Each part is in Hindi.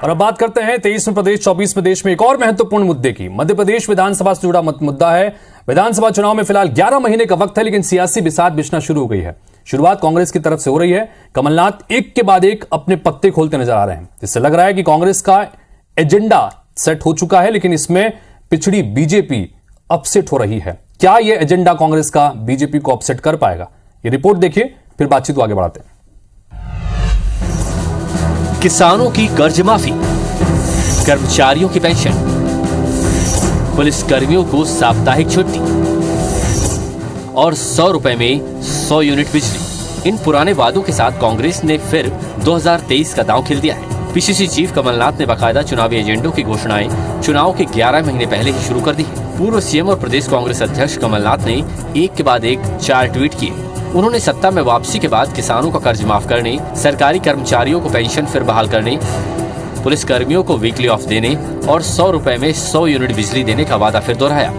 और अब बात करते हैं 23 में प्रदेश 24 में देश में एक और महत्वपूर्ण मुद्दे की। मध्य प्रदेश विधानसभा से जुड़ा मुद्दा है। विधानसभा चुनाव में फिलहाल 11 महीने का वक्त है, लेकिन सियासी बिसात बिछना शुरू हो गई है। शुरुआत कांग्रेस की तरफ से हो रही है। कमलनाथ एक के बाद एक अपने पत्ते खोलते नजर आ रहे हैं, जिससे लग रहा है कि कांग्रेस का एजेंडा सेट हो चुका है, लेकिन इसमें पिछड़ी बीजेपी अपसेट हो रही है। क्या यह एजेंडा कांग्रेस का बीजेपी को अपसेट कर पाएगा? ये रिपोर्ट देखिए, फिर बातचीत को आगे बढ़ाते हैं। किसानों की कर्ज माफी, कर्मचारियों की पेंशन, पुलिस कर्मियों को साप्ताहिक छुट्टी और 100 रुपए में 100 यूनिट बिजली। इन पुराने वादों के साथ कांग्रेस ने फिर 2023 का दांव खेल दिया है। पीसीसी चीफ कमलनाथ ने बाकायदा चुनावी एजेंडों की घोषणाएं चुनाव के 11 महीने पहले ही शुरू कर दी है। पूर्व सीएम और प्रदेश कांग्रेस अध्यक्ष कमलनाथ ने एक के बाद एक 4 ट्वीट किए। उन्होंने सत्ता में वापसी के बाद किसानों का कर्ज माफ करने, सरकारी कर्मचारियों को पेंशन फिर बहाल करने, पुलिस कर्मियों को वीकली ऑफ देने और 100 रुपए में 100 यूनिट बिजली देने का वादा फिर दोहराया।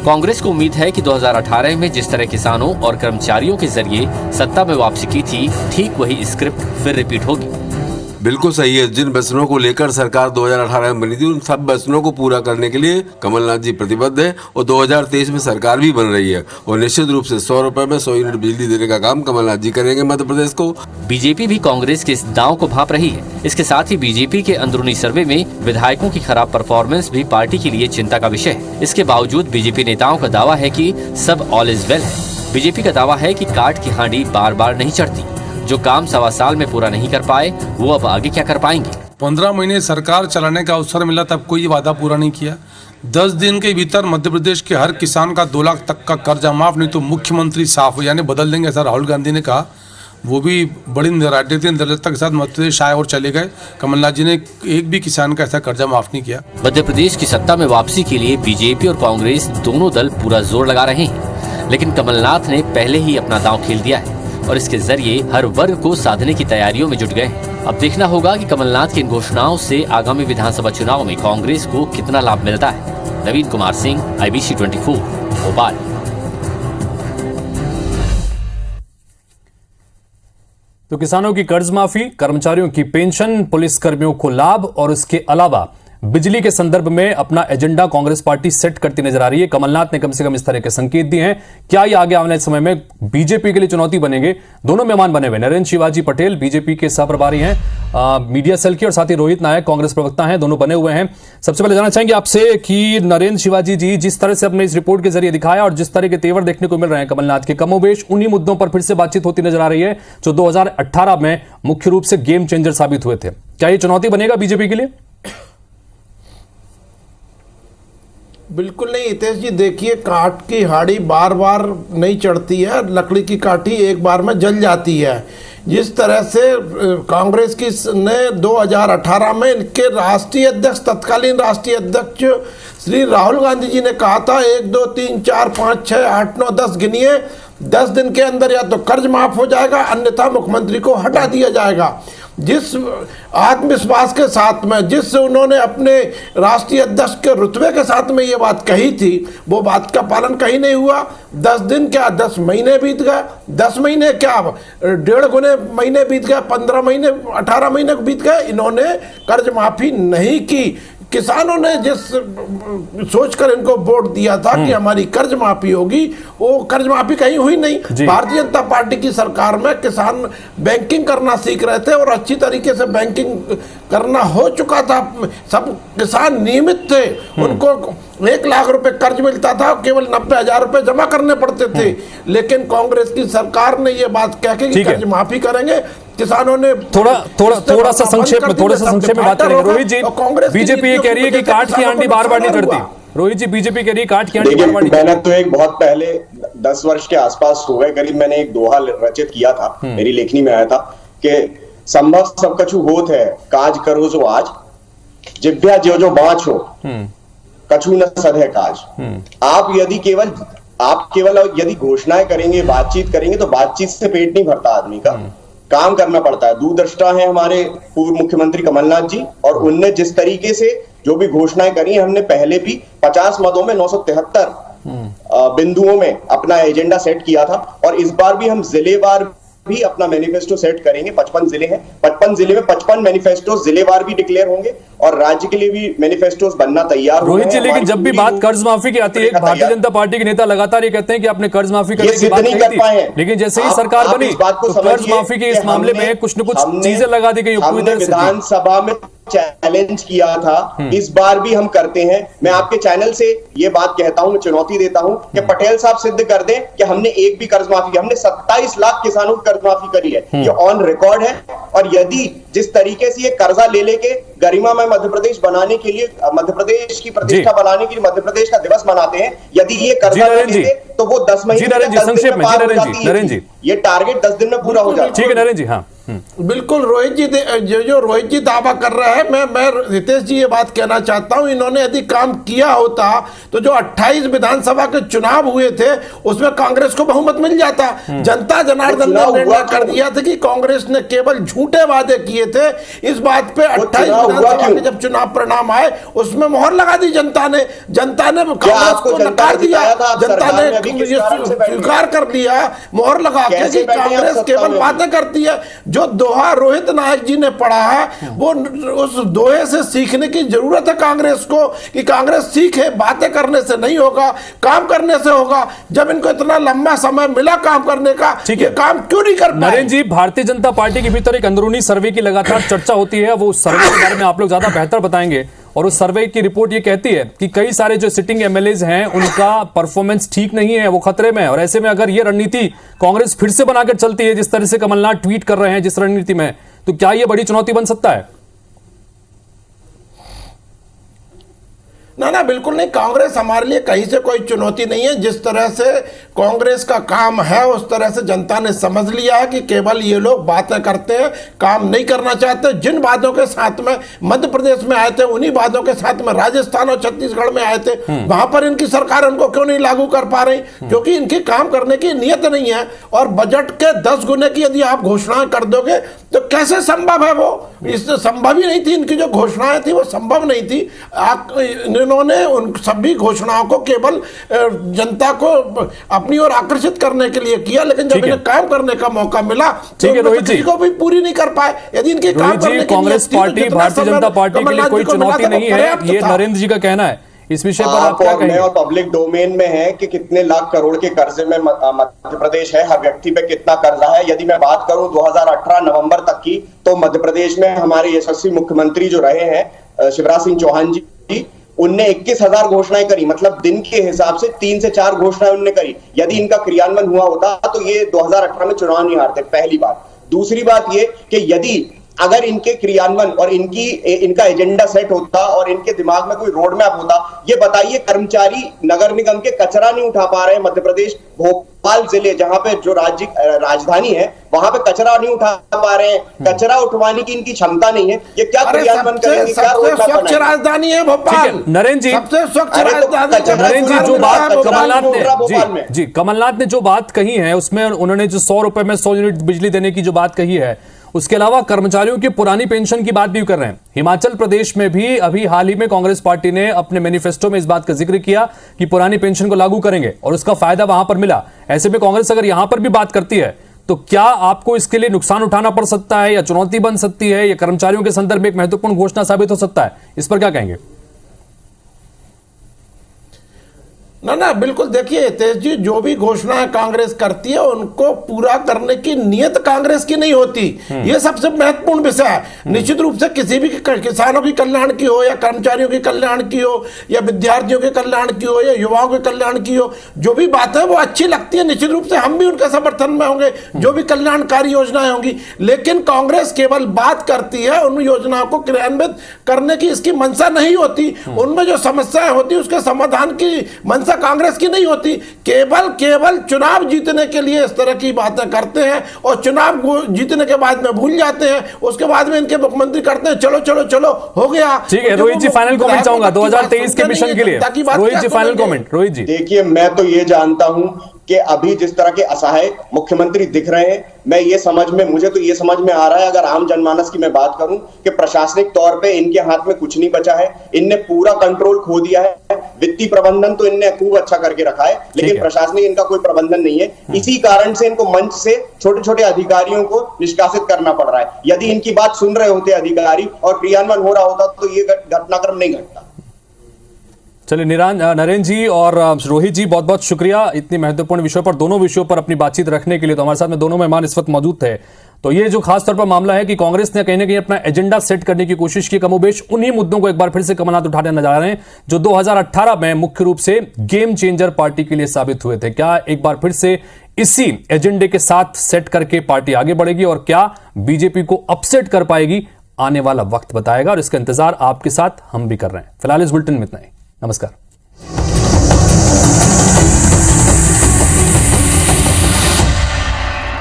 कांग्रेस को उम्मीद है कि 2018 में जिस तरह किसानों और कर्मचारियों के जरिए सत्ता में वापसी की थी, ठीक वही स्क्रिप्ट फिर रिपीट होगी। बिल्कुल सही है। जिन वचनों को लेकर सरकार 2018 में बनी थी, उन सब वचनों को पूरा करने के लिए कमलनाथ जी प्रतिबद्ध है और 2023 में सरकार भी बन रही है और निश्चित रूप से 100 रुपए में 100 यूनिट बिजली देने का काम कमलनाथ जी करेंगे मध्य प्रदेश को। बीजेपी भी कांग्रेस के इस दांव को भांप रही है। इसके साथ ही बीजेपी के अंदरूनी सर्वे में विधायकों की खराब परफॉर्मेंस भी पार्टी के लिए चिंता का विषय है। इसके बावजूद बीजेपी नेताओं का दावा है कि सब ऑल इज वेल है। बीजेपी का दावा है कि काट की हांडी बार बार नहीं चढ़ती। जो काम 1.25 साल में पूरा नहीं कर पाए, वो अब आगे क्या कर पाएंगे? 15 महीने सरकार चलाने का अवसर मिला, तब कोई वादा पूरा नहीं किया। 10 दिन के भीतर मध्य प्रदेश के हर किसान का 2 लाख तक का कर्जा माफ, नहीं तो मुख्यमंत्री साफ हो, यानी बदल देंगे, ऐसा राहुल गांधी ने कहा। वो भी बड़ी निर्लजता के साथ मध्य प्रदेश आए और चले गए। कमलनाथ जी ने एक भी किसान का ऐसा कर्जा माफ नहीं किया। मध्य प्रदेश की सत्ता में वापसी के लिए बीजेपी और कांग्रेस दोनों दल पूरा जोर लगा रहे हैं, लेकिन कमलनाथ ने पहले ही अपना दांव खेल दिया है और इसके जरिए हर वर्ग को साधने की तैयारियों में जुट गए हैं। अब देखना होगा कि कमलनाथ की इन घोषणाओं से आगामी विधानसभा चुनाव में कांग्रेस को कितना लाभ मिलता है। नवीन कुमार सिंह, IBC 24, भोपाल। तो किसानों की कर्ज माफी, कर्मचारियों की पेंशन, पुलिस कर्मियों को लाभ और इसके अलावा बिजली के संदर्भ में अपना एजेंडा कांग्रेस पार्टी सेट करती नजर आ रही है। कमलनाथ ने कम से कम इस तरह के संकेत दिए हैं। क्या ये आगे आने वाले समय में बीजेपी के लिए चुनौती बनेंगे? दोनों मेहमान बने हुए नरेंद्र शिवाजी पटेल बीजेपी के सहप्रभारी हैं, मीडिया सेल के, और साथ ही रोहित नायक कांग्रेस प्रवक्ता हैं, दोनों बने हुए हैं। सबसे पहले जानना चाहेंगे आपसे कि नरेंद्र शिवाजी जी, जिस तरह से अपने इस रिपोर्ट के जरिए दिखाया और जिस तरह के तेवर देखने को मिल रहे हैं कमलनाथ के, कमोबेश उन्हीं मुद्दों पर फिर से बातचीत होती नजर आ रही है जो 2018 में मुख्य रूप से गेम चेंजर साबित हुए थे। क्या ये चुनौती बनेगा बीजेपी के लिए? बिल्कुल नहीं हितेश जी, देखिए काठ की हाड़ी बार बार नहीं चढ़ती है, लकड़ी की काठी एक बार में जल जाती है। जिस तरह से कांग्रेस की ने 2018 में इनके राष्ट्रीय अध्यक्ष, तत्कालीन राष्ट्रीय अध्यक्ष श्री राहुल गांधी जी ने कहा था 1 2 3 4 5 6 8 9 10 गिनिए, 10 दिन के अंदर या तो कर्ज माफ हो जाएगा, अन्यथा मुख्यमंत्री को हटा दिया जाएगा। जिस आत्मविश्वास के साथ में, जिस उन्होंने अपने राष्ट्रीय अध्यक्ष के रुतबे के साथ में ये बात कही थी, वो बात का पालन कहीं नहीं हुआ। 10 दिन क्या 10 महीने बीत गए, 10 महीने क्या 1.5 गुने महीने बीत गए, 15 महीने 18 महीने बीत गए, इन्होंने कर्ज माफी नहीं की। किसानों ने जिस सोचकर इनको वोट दिया था कि हमारी कर्ज माफी होगी, वो कर्ज माफी कहीं हुई नहीं। भारतीय जनता पार्टी की सरकार में किसान बैंकिंग करना सीख रहे थे और अच्छी तरीके से बैंकिंग करना हो चुका था। सब किसान नियमित थे, उनको 1 लाख रुपए कर्ज मिलता था, केवल 90,000 रुपए जमा करने पड़ते थे। लेकिन कांग्रेस की सरकार ने ये बात कह के कि कर्ज माफी करेंगे, किसानों ने थोड़ा सा संक्षेप में बात करेंगे। रोहित जी, बीजेपी ये कह रही है कि काट की हांडी बार बार नहीं चढ़ती। रोहित जी, बीजेपी कह रही है काट की हांडी बार बार नहीं। मैंने तो एक बहुत पहले 10 वर्ष के आसपास हो गए करीब, मैंने एक दोहा रचित किया था, मेरी लेखनी में आया था कि संभव सब कछु होत है, काज करो जो आज, जिभ्या जो बाँच हो, कछु न सधे काज। आप केवल यदि घोषणाएं करेंगे, बातचीत करेंगे, तो बातचीत से पेट नहीं भरता आदमी का, काम करना पड़ता है। दूरदृष्टा है हमारे पूर्व मुख्यमंत्री कमलनाथ जी, और उनने जिस तरीके से जो भी घोषणाएं करी, हमने पहले भी 50 मदों में 973 बिंदुओं में अपना एजेंडा सेट किया था, और इस बार भी हम जिलेवार भी अपना मैनिफेस्टो सेट करेंगे। 55 जिले हैं, 55 जिले में 55 मैनिफेस्टो जिलेवार भी डिक्लेयर होंगे और राज्य के लिए भी मैनिफेस्टोस बनना तैयार रोहित जी, लेकिन जब भी बात कर्ज माफी की आती है, भारतीय जनता पार्टी के नेता लगातार ये कहते हैं कि आपने कर्ज माफी करने की बात कही थी, लेकिन जैसे ही सरकार बनी तो कर्ज माफी के इस मामले में कुछ न कुछ चीजें लगा दी गई। विधानसभा में चैलेंज किया था, इस बार भी हम करते हैं। मैं आपके चैनल से ये बात कहता हूं, मैं चुनौती देता हूं कि पटेल साहब सिद्ध कर दें कि हमने एक भी कर्ज माफी, हमने 27 लाख किसानों की कर्ज माफी करी है, ये ऑन रिकॉर्ड है। और यदि जिस तरीके से ये कर्जा ले लेके गरिमामय मध्य प्रदेश बनाने के लिए, मध्य प्रदेश की प्रतिष्ठा बनाने के लिए मध्य प्रदेश का दिवस मनाते हैं, यदि ये कर्जा ले लेते तो वो 10 महीने नरेंद्र जी, ये टारगेट 10 दिन में पूरा हो जाता। ठीक है नरेंद्र जी, हाँ बिल्कुल रोहित जी, जो रोहित जी दावा कर रहे हैं, मैं रितेश जी ये बात कहना चाहता हूं, इन्होंने यदि काम किया होता तो जो 28 विधानसभा के चुनाव हुए थे उसमें कांग्रेस को बहुमत मिल जाता। जनता जनार्दन ने निर्णय कर दिया था कि कांग्रेस ने केवल झूठे वादे किए थे। इस बात पे 28 विधानसभा के जब चुनाव परिणाम आए उसमें मोहर लगा दी जनता ने कांग्रेस को नकार दिया, जनता ने स्वीकार कर लिया मोहर लगा के कि कांग्रेस केवल बातें करती है। जो दोहा रोहित नायक जी ने पढ़ा है वो उस दोहे से सीखने की जरूरत है कांग्रेस को, कि कांग्रेस सीखे, बातें करने से नहीं होगा, काम करने से होगा। जब इनको इतना लंबा समय मिला काम करने का, ये काम क्यों नहीं कर पाए? नरेंद्र जी, भारतीय जनता पार्टी के भीतर एक अंदरूनी सर्वे की लगातार चर्चा होती है, वो सर्वे के बारे में आप लोग ज्यादा बेहतर बताएंगे। और उस सर्वे की रिपोर्ट ये कहती है कि कई सारे जो सिटिंग एमएलएज हैं उनका परफॉर्मेंस ठीक नहीं है, वो खतरे में है। और ऐसे में अगर ये रणनीति कांग्रेस फिर से बनाकर चलती है, जिस तरह से कमलनाथ ट्वीट कर रहे हैं जिस रणनीति में, तो क्या ये बड़ी चुनौती बन सकता है? ना बिल्कुल नहीं, कांग्रेस हमारे लिए कहीं से कोई चुनौती नहीं है। जिस तरह से कांग्रेस का काम है उस तरह से जनता ने समझ लिया है कि केवल ये लोग बातें करते हैं, काम नहीं करना चाहते। जिन वादों के साथ में मध्य प्रदेश में आए थे उन्हीं वादों के साथ में राजस्थान और छत्तीसगढ़ में आए थे, वहां पर इनकी सरकार उनको क्यों नहीं लागू कर पा रही? क्योंकि इनकी काम करने की नीयत नहीं है। और बजट के 10 गुने की यदि आप घोषणाएं कर दोगे तो कैसे संभव है? वो इससे संभव ही नहीं थी, इनकी जो घोषणाएं थी वो संभव नहीं थी। इन्होंने उन सभी घोषणाओं को केवल जनता को अपनी ओर आकर्षित करने के लिए किया, लेकिन जब इन्हें काम करने का मौका मिला तो किसी को भी पूरी नहीं कर पाए। यदि इनके काम करने की कांग्रेस पार्टी, भारतीय जनता पार्टी के लिए कोई चुनौती नहीं है, ये नरेंद्र जी का कहना है। इस विषय पर आप क्या कहेंगे? और पब्लिक डोमेन में है कि कितने लाख करोड़ के कर्जे में मध्य प्रदेश है, हर व्यक्ति पे कितना कर्जा है। यदि मैं बात करूं 2018 नवंबर तक की, तो मध्य प्रदेश में हमारे यशस्वी मुख्यमंत्री जो रहे हैं शिवराज सिंह चौहान जी, उनने 21,000 घोषणाएं करी, मतलब दिन के हिसाब से 3 से 4 घोषणाएं उनने करी। यदि इनका क्रियान्वयन हुआ होता तो ये 2018 में चुनाव नहीं हारते, पहली बात। दूसरी बात ये कि यदि अगर इनके क्रियान्वयन और इनका एजेंडा सेट होता और इनके दिमाग में कोई रोड मैप होता, ये बताइए कर्मचारी नगर निगम के कचरा नहीं उठा पा रहे हैं मध्य प्रदेश, भोपाल जिले जहां पे जो राजधानी है वहां पे कचरा नहीं उठा पा रहे हैं, कचरा उठवाने की इनकी क्षमता नहीं है। ये क्या क्रियान्वयन करेंगे? क्या स्वच्छ राजधानी है भोपाल, नरेंद्र जी, सबसे स्वच्छ राजधानी। नरेंद्र जी, जो बात कमलनाथ ने जो बात कही है उसमें उन्होंने जो 100 रुपए में 100 यूनिट बिजली देने की जो बात कही है, उसके अलावा कर्मचारियों की पुरानी पेंशन की बात भी कर रहे हैं। हिमाचल प्रदेश में भी अभी हाल ही में कांग्रेस पार्टी ने अपने मैनिफेस्टो में इस बात का जिक्र किया कि पुरानी पेंशन को लागू करेंगे और उसका फायदा वहां पर मिला। ऐसे में कांग्रेस अगर यहां पर भी बात करती है तो क्या आपको इसके लिए नुकसान उठाना पड़ सकता है, या चुनौती बन सकती है, या कर्मचारियों के संदर्भ में एक महत्वपूर्ण घोषणा साबित हो सकता है? इस पर क्या कहेंगे? ना बिल्कुल, देखिए हितेश जी, जो भी घोषणाएं कांग्रेस करती है उनको पूरा करने की नीयत कांग्रेस की नहीं होती। ये सबसे महत्वपूर्ण विषय है। निश्चित रूप से किसी भी किसानों की कल्याण की हो, या कर्मचारियों की कल्याण की हो, या विद्यार्थियों के कल्याण की हो, या युवाओं के कल्याण की हो, जो भी बात है वो अच्छी लगती है। निश्चित रूप से हम भी उनके समर्थन में होंगे जो भी कल्याणकारी योजनाएं होंगी। लेकिन कांग्रेस केवल बात करती है, उन योजनाओं को क्रियान्वित करने की इसकी मंशा नहीं होती। उनमें जो समस्याएं होती है उसके समाधान की मंशा कांग्रेस की नहीं होती। केवल चुनाव जीतने के लिए इस तरह की बातें करते हैं और चुनाव जीतने के बाद में भूल जाते हैं। उसके बाद में इनके मुख्यमंत्री करते हैं चलो चलो चलो हो गया। ठीक है रोहित जी, फाइनल कमेंट चाहूंगा 2023 के मिशन के लिए। रोहित जी, फाइनल कमेंट। रोहित जी, देखिए मैं तो ये जानता हूं कि अभी जिस तरह के असहाय मुख्यमंत्री दिख रहे हैं, मुझे तो ये समझ में आ रहा है, अगर आम जनमानस की मैं बात करूं, कि प्रशासनिक तौर पे इनके हाथ में कुछ नहीं बचा है, इनने पूरा कंट्रोल खो दिया है। वित्तीय प्रबंधन तो इनने खूब अच्छा करके रखा है, लेकिन प्रशासनिक इनका कोई प्रबंधन नहीं है। इसी कारण से इनको मंच से छोटे छोटे अधिकारियों को निष्कासित करना पड़ रहा है। यदि इनकी बात सुन रहे होते अधिकारी और क्रियान्वयन हो रहा होता तो ये घटनाक्रम नहीं घटता। चलिए नरेंद्र जी और रोहित जी, बहुत बहुत शुक्रिया इतनी महत्वपूर्ण विषयों पर, दोनों विषयों पर अपनी बातचीत रखने के लिए। तो हमारे साथ में दोनों मेहमान इस वक्त मौजूद थे। तो ये जो खास तौर पर मामला है कि कांग्रेस ने कहीं ना कहीं अपना एजेंडा सेट करने की कोशिश की, कमोबेश उन्हीं मुद्दों को एक बार फिर से कमलनाथ उठाने नजर आ रहे हैं जो 2018 में मुख्य रूप से गेम चेंजर पार्टी के लिए साबित हुए थे। क्या एक बार फिर से इसी एजेंडे के साथ सेट करके पार्टी आगे बढ़ेगी और क्या बीजेपी को अपसेट कर पाएगी, आने वाला वक्त बताएगा, और इसका इंतजार आपके साथ हम भी कर रहे हैं। फिलहाल इस बुलेटिन में इतना ही। नमस्कार।